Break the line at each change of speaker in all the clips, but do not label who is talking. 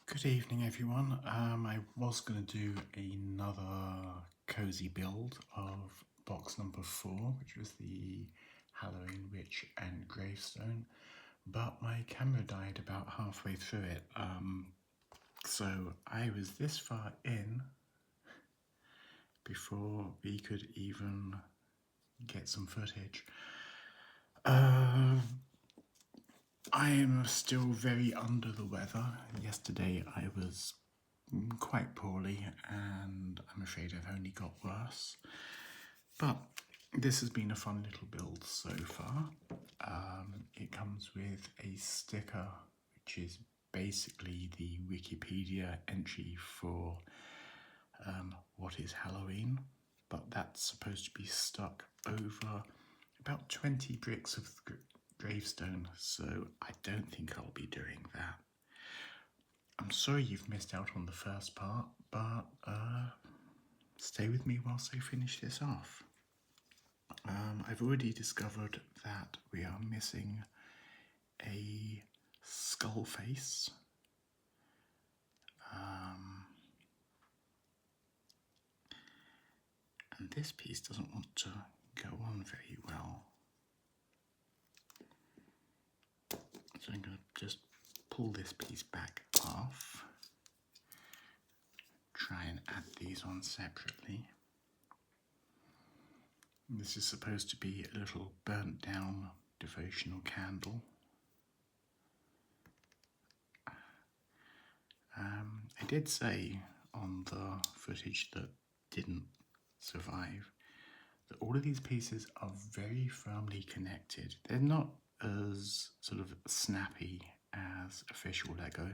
Good evening, everyone. I was going to do another cozy build of box number 4, which was the Halloween Witch and Gravestone, but my camera died about halfway through it. So I was this far in before we could even get some footage. I am still very under the weather. Yesterday I was quite poorly, and I'm afraid I've only got worse. But this has been a fun little build so far. It comes with a sticker, which is basically the Wikipedia entry for what is Halloween, but that's supposed to be stuck over about 20 bricks of gravestone, so I don't think I'll be doing that. I'm sorry you've missed out on the first part, but stay with me whilst I finish this off. I've already discovered that we are missing a skull face. And this piece doesn't want to go on very well. So I'm going to just pull this piece back off. Try and add these on separately. This is supposed to be a little burnt down devotional candle. I did say on the footage that didn't survive that all of these pieces are very firmly connected. They're not as sort of snappy as official Lego,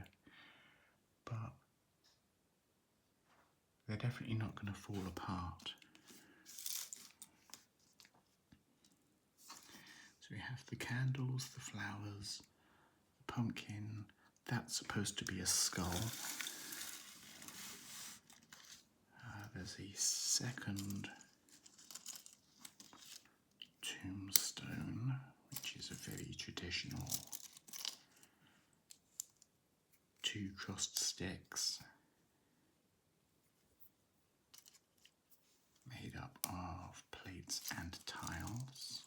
but they're definitely not going to fall apart. So we have the candles, the flowers, the pumpkin. That's supposed to be a skull. There's a second tombstone, which is a very traditional 2 crossed sticks made up of plates and tiles.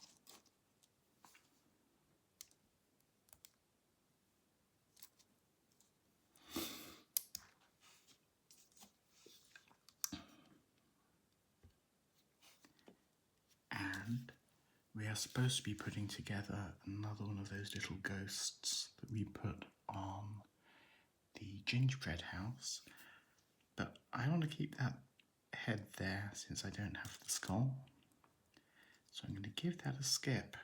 And we are supposed to be putting together another one of those little ghosts that we put on the gingerbread house, but I want to keep that head there since I don't have the skull, so I'm going to give that a skip.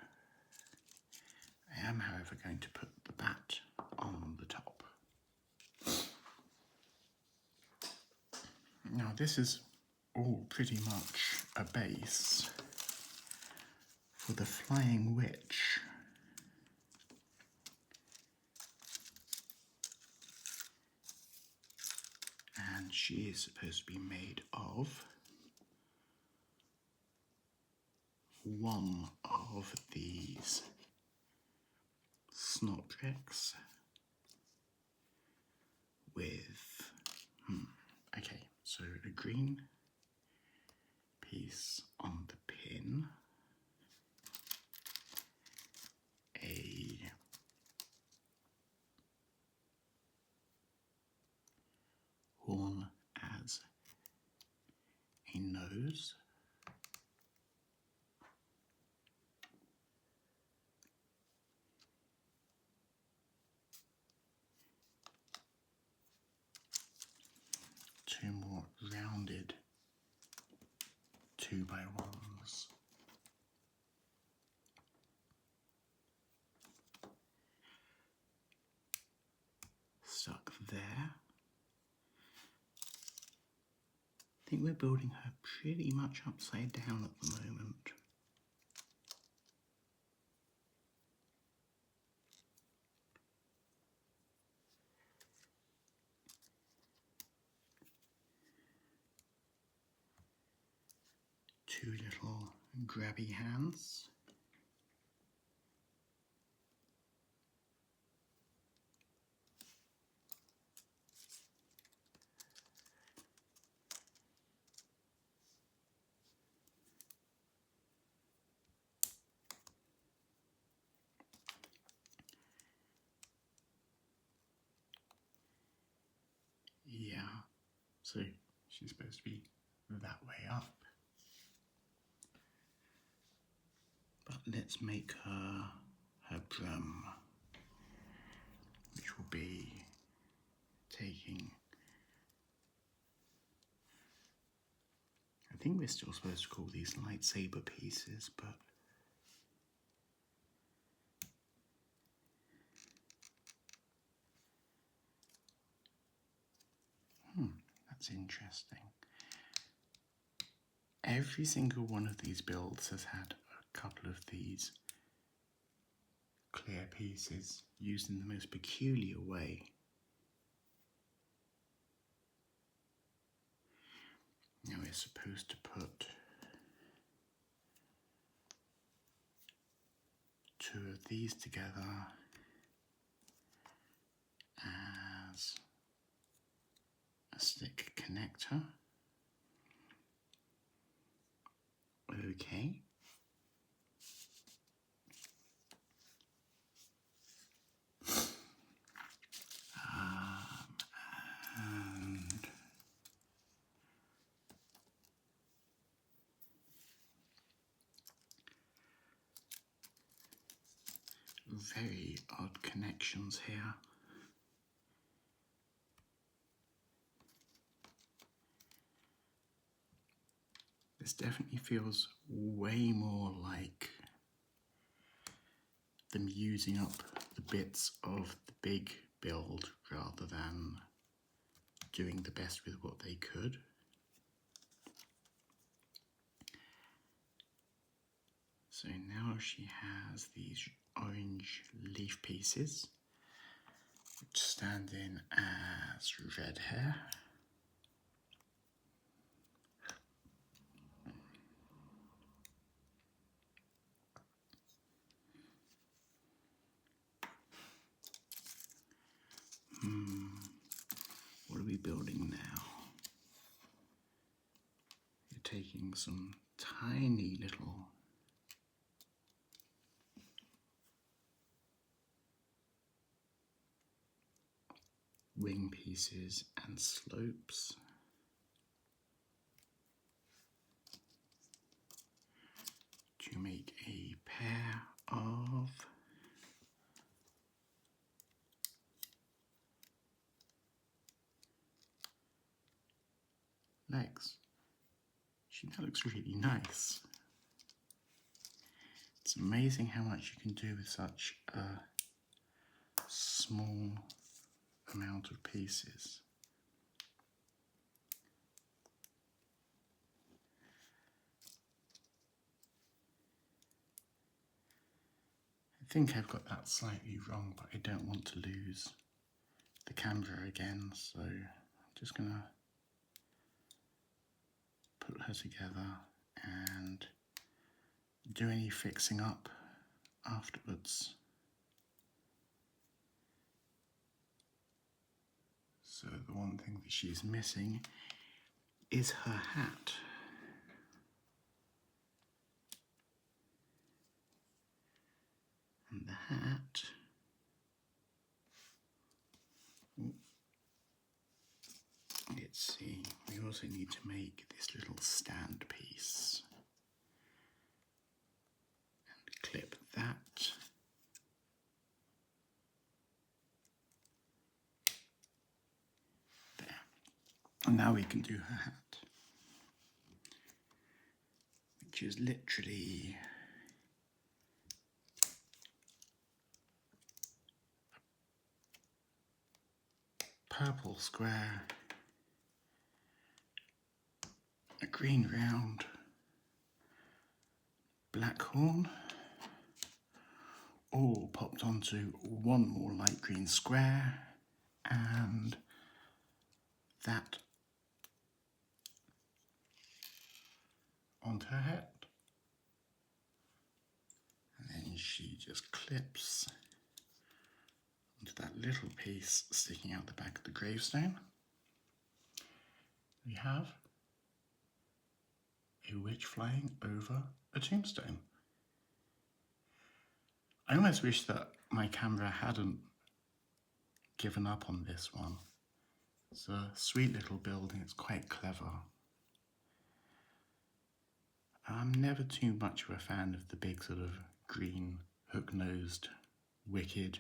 I am, however, going to put the bat on the top. Now this is all pretty much a base for the flying witch. And she is supposed to be made of one of these snot bricks with, okay, so a green piece on the pin, a horn as a nose, two more rounded 2x1s, stuck there. I think we're building her pretty much upside down at the moment. Two little grabby hands. So she's supposed to be that way up. But let's make her drum, which will be taking, I think we're still supposed to call these lightsaber pieces, but that's interesting. Every single one of these builds has had a couple of these clear pieces used in the most peculiar way. Now we're supposed to put two of these together as a stick connector. Okay. And very odd connections here. This definitely feels way more like them using up the bits of the big build rather than doing the best with what they could. So now she has these orange leaf pieces, which stand in as red hair. What are we building now? You're taking some tiny little wing pieces and slopes. To make a pair of legs. That looks really nice. It's amazing how much you can do with such a small amount of pieces. I think I've got that slightly wrong, but I don't want to lose the camera again, so I'm just gonna put her together and do any fixing up afterwards. So the one thing that she's missing is her hat. And the hat, let's see, we also need to make this little stand piece. And clip that. There. And now we can do her hat, which is literally purple square, a green round, black horn, all popped onto one more light green square, and that onto her head. And then she just clips onto that little piece sticking out the back of the gravestone. We have a witch flying over a tombstone. I almost wish that my camera hadn't given up on this one. It's a sweet little build and it's quite clever. I'm never too much of a fan of the big sort of green, hook-nosed, wicked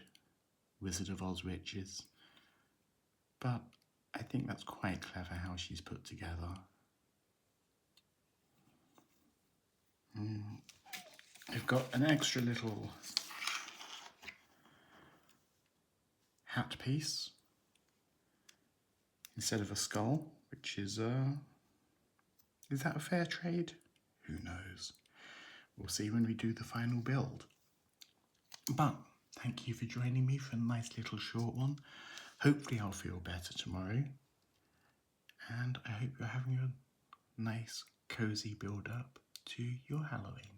Wizard of Oz witches, but I think that's quite clever how she's put together. I've got an extra little hat piece instead of a skull, which is that a fair trade? Who knows? We'll see when we do the final build. But thank you for joining me for a nice little short one. Hopefully I'll feel better tomorrow. And I hope you're having a nice, cozy build up to your Halloween.